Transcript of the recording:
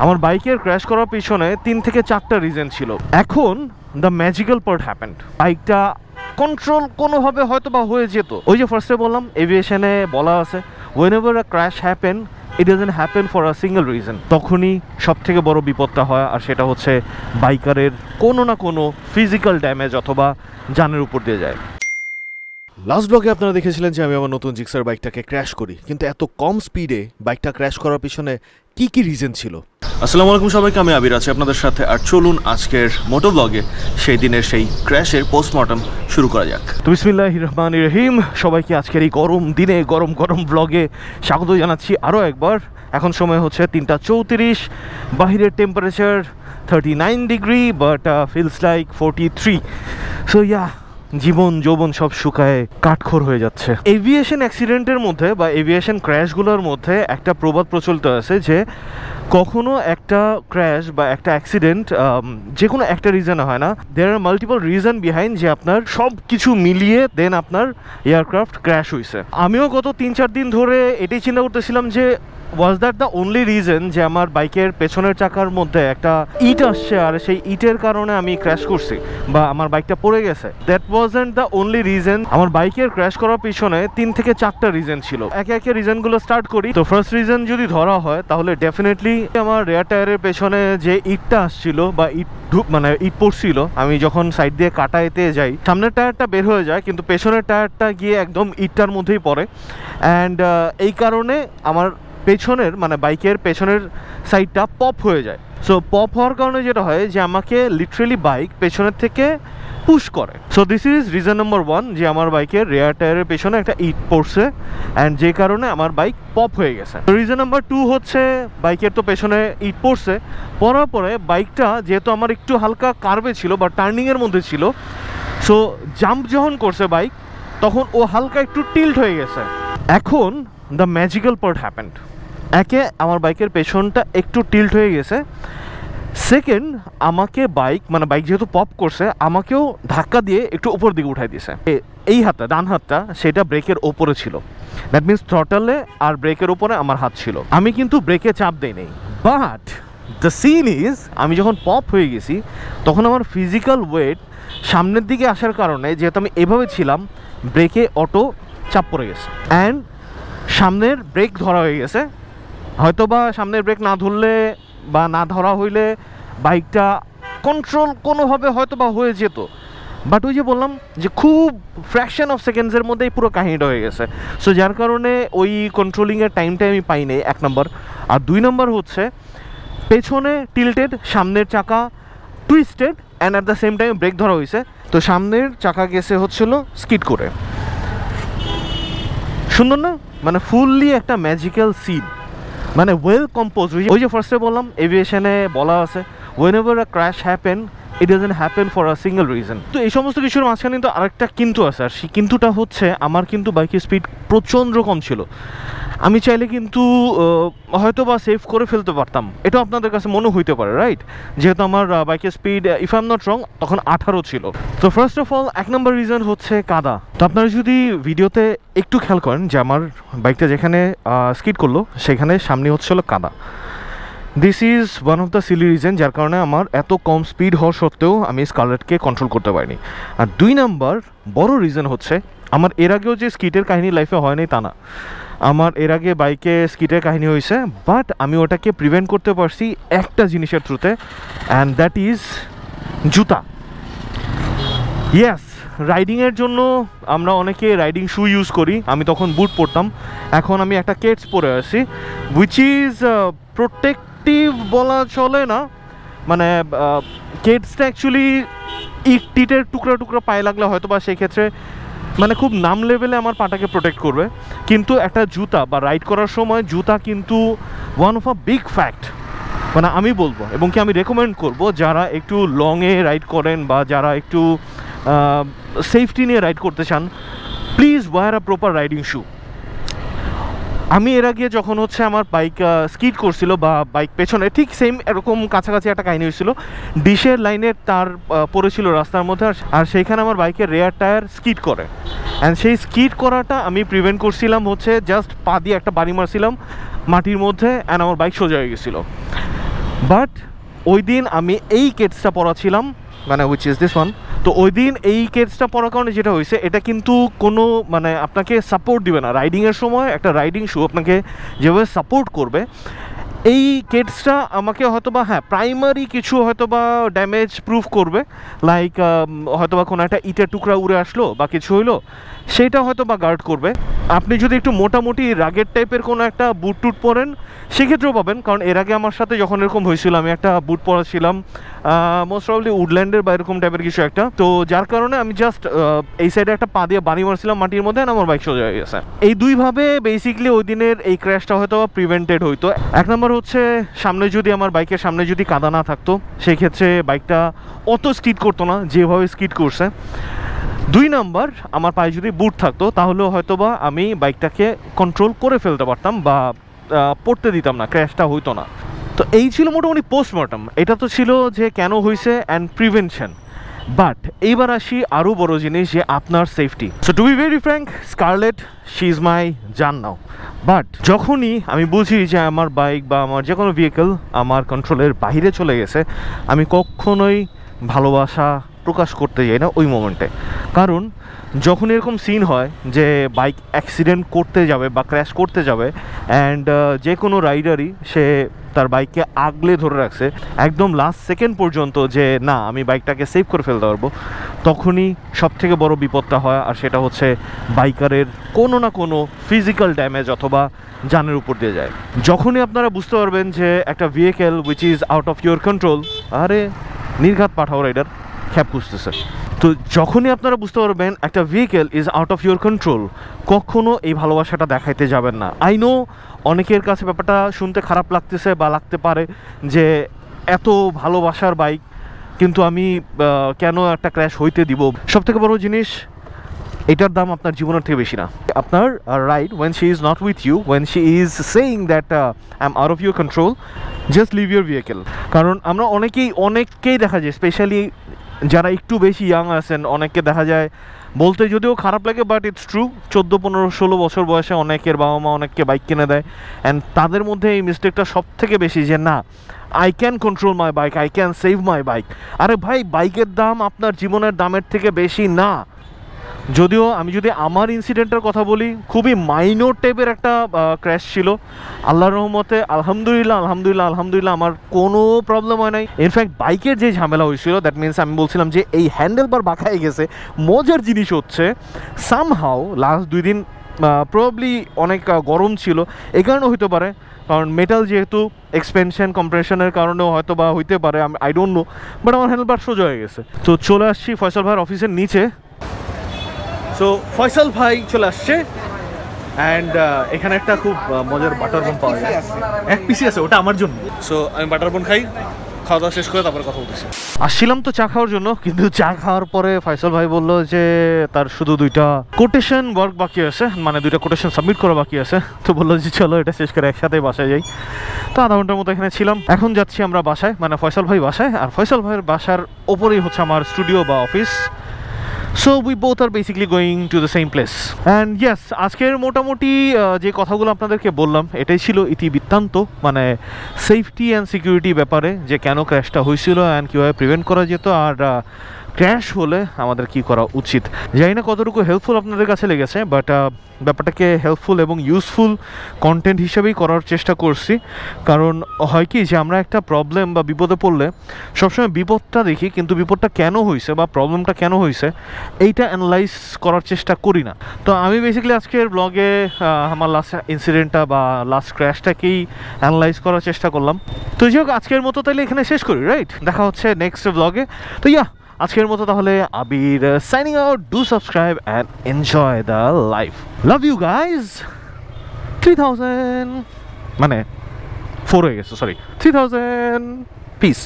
আমার বাইকের ক্র্যাশ করার পিছনে 3 থেকে 4টা রিজন ছিল। এখন দ্য ম্যাজিক্যাল পার্ট হ্যাপেন্ড। বাইকটা কন্ট্রোল কোনোভাবে হয়তো বা হয়ে যেত। ওই যে ফার্স্টে বললাম, এভিয়েশনে বলা আছে whenever a crash happen it doesn't happen for a single reason। তখনই সব থেকে বড় বিপদটা হয়, আর সেটা হচ্ছে বাইকারের কোনো না কোনো ফিজিক্যাল ড্যামেজ অথবা জানের উপর দিয়ে যায়। লাস্ট ব্লগে আপনারা দেখেছিলেন যে আমি আমার নতুন জিক্সার বাইকটাকে ক্র্যাশ করি, কিন্তু এত কম স্পিডে বাইকটা ক্র্যাশ করার পিছনে কি কি রিজন ছিল। আসসালামু আলাইকুম সবাইকে, আমি আবির আছি আপনাদের সাথে। আর চলুন আজকের মোটো ব্লগে সেই দিনের সেই ক্র্যাশের পোস্টমর্টম শুরু করা যাক। তো বিসমিল্লাহির রহমানির রহিম। সবাইকে আজকের এই গরম দিনে গরম গরম ব্লগে স্বাগত জানাচ্ছি আরও একবার। এখন সময় হচ্ছে 3:34, বাহিরের temperature 39 degree, but feels like 43। So yeah, জীবন যৌবন সব শুকায় কাঠখোর হয়ে যাচ্ছে। এভিয়েশন অ্যাক্সিডেন্টের মধ্যে বা এভিয়েশন ক্র্যাশগুলোর মধ্যে একটা প্রবাদ প্রচলিত আছে যে কখনো একটা ক্র্যাশ বা একটা অ্যাক্সিডেন্ট যে কোনো একটা রিজনে হয় না, দেয়ার আর মাল্টিপল রিজন বিহাইন্ড, যে আপনার সব কিছু মিলিয়ে দেন আপনার এয়ারক্রাফট ক্র্যাশ হয়েছে। আমিও গত 3-4 দিন ধরে এটাই চিন্তা করতেছিলাম যে was that the only reason যে আমার বাইকের পেছনের চাকার মধ্যে একটা ইট আসছে আর সেই ইটের কারণে আমি ক্র্যাশ করছি বা আমার বাইকটা পড়ে গেছে। That wasn't the only reason. আমার বাইকের ক্র্যাশ করার পিছনে 3 থেকে 4টা রিজন ছিল। একে একে রিজনগুলো স্টার্ট করি। তো ফার্স্ট রিজন যদি ধরা হয় তাহলে ডেফিনেটলি আমার রেয়ার টায়ারের পেছনে যে ইটটা আসছিল বা ইট পড়ছিল, আমি যখন সাইড দিয়ে কাটাইতে যাই সামনের টায়ারটা বের হয়ে যায়, কিন্তু পেছনের টায়ারটা গিয়ে একদম ইটটার মধ্যেই পড়ে। অ্যান্ড এই কারণে আমার পেছনের বাইকের পেছনের সাইডটা পপ হয়ে যায়। সো পপ হওয়ার কারণে যেটা হয় যে আমাকে লিটারেলি বাইক পেছনের থেকে পুশ করে। So this is reason number 1, যে আমার বাইকের রেয়ার টায়ারের পেছনে একটা ইট পড়ছে অ্যান্ড যে কারণে আমার বাইক পপ হয়ে গেছে। রিজন নাম্বার 2 হচ্ছে বাইকের তো পেছনে ইট পড়ছে, পড়ার পরে বাইকটা যেহেতু আমার একটু হালকা কার্ভে ছিল বা টার্নিংয়ের মধ্যে ছিল, সো জাম্প যখন করছে বাইক তখন ও হালকা একটু টিল্ট হয়ে গেছে। এখন দ্য ম্যাজিক্যাল পার্ট হ্যাপেন্ড। একে আমার বাইকের পেছনটা একটু টিল্ট হয়ে গেছে, সেকেন্ড আমাকে বাইক যেহেতু পপ করছে আমাকেও ধাক্কা দিয়ে একটু উপর দিকে উঠাই দিয়েছে। এই হাতটা, ডান হাতটা, সেটা ব্রেকের ওপরে ছিল। দ্যাট মিনস থ্রটলে আর ব্রেকের ওপরে আমার হাত ছিল। আমি কিন্তু ব্রেকে চাপ দেই নাই, বাট দ্য সিন ইজ আমি যখন পপ হয়ে গেছি তখন আমার ফিজিক্যাল ওয়েট সামনের দিকে আসার কারণে, যেহেতু আমি এভাবে ছিলাম, ব্রেকে অটো চাপ পড়ে গেছে অ্যান্ড সামনের ব্রেক ধরা হয়ে গেছে। হয়তো বা সামনের ব্রেক না ধরলে বা না ধরা হইলে বাইকটা কন্ট্রোল কোনোভাবে হয়তো বা হয়ে যেত, বাট ওই যে বললাম যে খুব ফ্র্যাকশন অফ সেকেন্ডসের মধ্যেই পুরো কাহিনীটা হয়ে গেছে। সো যার কারণে ওই কন্ট্রোলিংয়ের টাইমটাই আমি পাই নাই, 1 নম্বর। আর 2 নম্বর হচ্ছে পেছনে টিল্টেড, সামনের চাকা twisted and at the same time brake ধরা হয়েছে। তো সামনের চাকা গেছে হচ্ছিল স্কিড করে। সুন্দর না? ফুললি একটা ম্যাজিক্যাল সিন, ওয়েল কম্পোজ। ওই যে ফার্স্টে বললাম এভিয়েশনে বলা আছে whenever a crash happen it doesn't happen for a single reason। তো এই সমস্ত কিছুর মাঝখানে কিন্তু আরেকটা কিন্তু আছে, আর সেই কিন্তুটা হচ্ছে আমার কিন্তু বাইকের স্পিড প্রচণ্ড কম ছিল। আমি চাইলে কিন্তু হয়তো বা সেভ করে ফেলতে পারতাম, এটা আপনাদের কাছে মনে হইতে পারে, রাইট? যেহেতু আমার বাইকের speed, if I am not wrong, তখন 18 ছিল। তো first of all 1 number reason হচ্ছে কাদা। তো আপনারা যদি ভিডিওতে একটু খেয়াল করেন যে আমার বাইকটা যেখানে স্কিড করলো সেখানে সামনে হচ্ছিল কাদা। This is one of the silly reason, যার কারণে আমার এত কম স্পিড হওয়া সত্ত্বেও আমি স্কারলেটকে কন্ট্রোল করতে পারিনি। আর 2 নম্বর বড় রিজন হচ্ছে আমার এর আগেও যে স্কিটের কাহিনী লাইফে হয়নি তা না, আমার এর আগে বাইকে স্কিটের কাহিনী হয়েছে, বাট আমি ওটাকে প্রিভেন্ট করতে পারছি একটা জিনিসের থ্রুতে, অ্যান্ড দ্যাট ইজ জুতা। ইয়েস, রাইডিংয়ের জন্য আমরা অনেকে রাইডিং শু ইউজ করি। আমি তখন বুট পরতাম, এখন আমি একটা কেটস পরে আসি, উইচ ইজ প্রোটেক্টিভ বলা চলে না। কেটসটা অ্যাকচুয়ালি ইটের টুকরা টুকরা পায়ে লাগলে হয়তো বা সেই ক্ষেত্রে খুব নাম লেভেলে আমার পাটাকে প্রোটেক্ট করবে, কিন্তু একটা জুতা বা রাইড করার সময় জুতা কিন্তু one of a big fact. আমি বলবো এবং কি আমি রেকমেন্ড করব, যারা একটু লংয়ে রাইড করেন বা যারা একটু সেফটি নিয়ে রাইড করতে চান, please wear a proper riding shoe. আমি এর আগে যখন আমার বাইক স্কিড করছিল বা বাইক পেছনে ঠিক সেম এরকম কাছাকাছি একটা কাহিনী হয়েছিল, ডিশের লাইনের তার পড়েছিল রাস্তার মধ্যে, আর সেইখানে আমার বাইকের রেয়ার টায়ার স্কিড করে। অ্যান্ড সেই স্কিড করাটা আমি প্রিভেন্ট করছিলাম জাস্ট পা দিয়ে একটা বাড়ি মারছিলাম মাটির মধ্যে, অ্যান্ড আমার বাইক সোজা হয়ে গেছিলো। বাট ওই দিন আমি এই কেটসটা পরা ছিলাম, মানে উইচ ইজ দিস ওয়ান। তো ওই দিন এই কেটসটা পরার কারণে যেটা হয়েছে, এটা কিন্তু কোনো মানে আপনাকে সাপোর্ট দিবে না রাইডিংয়ের সময়। একটা রাইডিং শু আপনাকে যেভাবে সাপোর্ট করবে, এই কেটসটা আমাকে হয়তোবা হ্যাঁ প্রাইমারি কিছু হয়তোবা ড্যামেজ প্রুফ করবে, লাইক হয়তোবা কোনো একটা ইটের টুকরা উড়ে আসলো বা কিছু হইলো, সেইটা হয়তো বা গার্ড করবে। আপনি যদি একটু মোটামুটি রাগের টাইপের কোনো একটা বুট টুট পরেন সেক্ষেত্রেও পাবেন, কারণ এর আগে আমার সাথে যখন এরকম হয়েছিল আমি একটা বুট পরেছিলাম মোস্ট প্রবাবলি উডল্যান্ডের বা এরকম টাইপের কিছু একটা, তো যার কারণে আমি জাস্ট এই সাইডে একটা পা দিয়ে বাড়ি মারছিলাম মাটির মধ্যে, আর আমার বাইক সোজা হয়ে গেছে। এই দুইভাবে বেসিক্যালি ওই দিনের এই ক্র্যাশটা হয়তো প্রিভেন্টেড হইতো। এক নম্বর হচ্ছে সামনে যদি আমার বাইকের সামনে যদি কাদা না থাকতো সেই ক্ষেত্রে বাইকটা অত স্কিড করতো না যেভাবে স্কিড করছে। দুই নাম্বার, আমার পায়ে যদি বুট থাকতো তাহলেও হয়তোবা আমি বাইকটাকে কন্ট্রোল করে ফেলতে পারতাম বা পড়তে দিতাম না, ক্র্যাশটা হইতো না। তো এই ছিল মোটামুটি পোস্টমর্টম। এটা তো ছিল যে কেন হয়েছে অ্যান্ড প্রিভেনশন। বাট এইবার আসি আরও বড় জিনিস, যে আপনার safety. So to be very frank, Scarlett she is my জান নাও। বাট যখনই আমি বুঝি যে আমার বাইক বা আমার যে কোনো ভেহিকেল আমার কন্ট্রোলের বাইরে চলে গেছে, আমি কখনোই ভালোবাসা প্রকাশ করতে যাই না ওই মোমেন্টে। কারণ যখন এরকম সিন হয় যে বাইক অ্যাক্সিডেন্ট করতে যাবে বা ক্র্যাশ করতে যাবে, অ্যান্ড যে কোনো রাইডারই সে তার বাইককে আগলে ধরে রাখছে একদম লাস্ট সেকেন্ড পর্যন্ত যে না আমি বাইকটাকে সেভ করে ফেলতে পারবো, তখনই সবথেকে বড় বিপদটা হয়। আর সেটা হচ্ছে বাইকারের কোনো না কোনো ফিজিক্যাল ড্যামেজ অথবা জানের উপর দিয়ে যায়। যখনই আপনারা বুঝতে পারবেন যে একটা vehicle which is out of your control, আরে নির্ঘাত পাঠাও রাইডার খ্যাপ খুঁজতেছে, তো যখনই আপনারা বুঝতে পারবেন একটা vehicle is out of your control, কখনো এই ভালোবাসাটা দেখাইতে যাবেন না। আই নো অনেকের কাছে ব্যাপারটা শুনতে খারাপ লাগতেছে বা লাগতে পারে যে এত ভালোবাসার বাইক, কিন্তু আমি কেন একটা ক্র্যাশ হইতে দিব। সবথেকে বড় জিনিস, এটার দাম আপনার জীবনের থেকে বেশি না। আপনার ride when she is not with you, when she is saying that I am out of your control, just leave your vehicle. কারণ আমরা অনেককেই দেখা যায়, স্পেশালি যারা একটু বেশি ইয়াং আছেন, অনেককে দেখা যায়, বলতে যদিও খারাপ লাগে বাট ইটস ট্রু, 14, 15, 16 বছর বয়সে অনেকের বাবা মা অনেককে বাইক কিনে দেয়, অ্যান্ড তাদের মধ্যে এই মিস্টেকটা সব থেকে বেশি যে না I can control my bike, I can save my bike. আরে ভাই, বাইকের দাম আপনার জীবনের দামের থেকে বেশি না। যদিও আমি যদি আমার ইনসিডেন্টের কথা বলি, খুবই মাইনর টাইপের একটা ক্র্যাশ ছিল, আল্লাহর রহমতে আলহামদুলিল্লাহ আমার কোনো প্রবলেম হয় নাই। ইনফ্যাক্ট বাইকের যে ঝামেলা হয়েছিল, দ্যাট মিনস আমি বলছিলাম যে এই হ্যান্ডেল বার বাঁকায় গেছে। মজার জিনিস হচ্ছে সামহাও লাস্ট 2 দিন প্রবাবলি অনেক গরম ছিল, এই কারণে হইতে পারে, কারণ মেটাল যেহেতু এক্সপেনশন কম্প্রেশনের কারণেও হয়তো বা হইতে পারে, আমি আই ডোন্ট নো, বাট আমার হ্যান্ডেল বার সোজা হয়ে গেছে। তো চলে আসছি ফয়সাল ভাইয়ের অফিসের নিচে। সো ফয়সাল ভাই চলে আসছে, অ্যান্ড এখানে একটা খুব মজার বাটার বোন পাওয়া যায়, এক পিসি আছে, ওটা আমার জন্য। সো আমি বাটার বোন খাই, খাওয়া দাওয়া শেষ করে তারপরে কথা বলতেছি। আসছিলাম তো চা খাওয়ার জন্য, কিন্তু চা খাওয়ার পরে ফয়সাল ভাই বললো যে তার শুধু 2টা কোটেশন ওয়ার্ক বাকি আছে, মানে 2টা কোটেশন সাবমিট করা বাকি আছে। তো বললো যে চলো এটা শেষ করে একসাথে বাসায় যাই। তো আধা ঘন্টার মতো এখানে ছিলাম, এখন যাচ্ছি আমরা বাসায়, মানে ফয়সাল ভাই বাসায়। আর ফয়সাল ভাইয়ের বাসার ওপরেই হচ্ছে আমার স্টুডিও বা office. So we both are basically going to the same place. And yes, আজকের মোটামুটি যে কথাগুলো আপনাদেরকে বললাম এটাই ছিল ইতিবৃত্তান্ত, মানে সেফটি অ্যান্ড সিকিউরিটি ব্যাপারে, যে কেন ক্র্যাশটা হয়েছিল অ্যান্ড কীভাবে প্রিভেন্ট করা যেত, আর ক্র্যাশ হলে আমাদের কি করা উচিত। জানি না কতটুকু হেল্পফুল আপনাদের কাছে লেগেছে, বাট ব্যাপারটাকে হেল্পফুল এবং ইউজফুল কন্টেন্ট হিসেবেই করার চেষ্টা করছি। কারণ হয় কি যে আমরা একটা প্রবলেম বা বিপদে পড়লে সবসময় বিপদটা দেখি, কিন্তু বিপদটা কেন হয়েছে বা প্রবলেমটা কেন হয়েছে এইটা অ্যানালাইজ করার চেষ্টা করি না। তো আমি বেসিক্যালি আজকের ব্লগে আমার লাস্ট ইনসিডেন্টটা বা লাস্ট ক্র্যাশটাকেই অ্যানালাইজ করার চেষ্টা করলাম। তো যাই হোক, আজকের মতো তাহলে এখানে শেষ করি, রাইট? দেখা হচ্ছে নেক্সট ব্লগে। তো আজকের মতো তাহলে Abir signing out. Do subscribe and enjoy the life. Love you guys. 3000 মানে 4 হয়ে গেছে, সরি 3000 পিস।